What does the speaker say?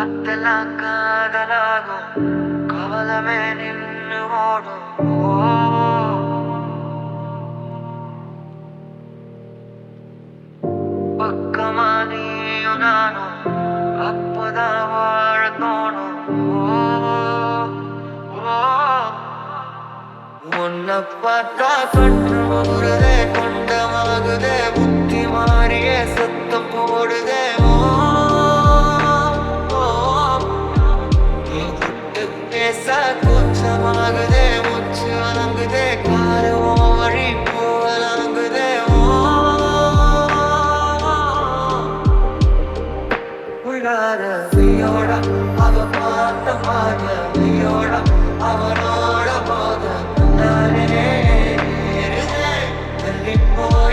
காத்தெல்லாம் காதலாகும் கவலமே நின்று ஓடும் பக்கமா நீயும் நானும் அப்பதான் வாழ தோணும் உன்னை பார்த்தா கண்ணு ஊறுதே கொண்டமாகுதே புத்தி மாறியே சத்தம் போடுதே பேச கூச்சமாகுதே மூச்சு வழங்குதே காரவோ வழி போலங்குதே உள்ளார வெய்யோட அவ பார்த்த பார்வை வெய்யோட அவனோட போத நானே தள்ளி போய்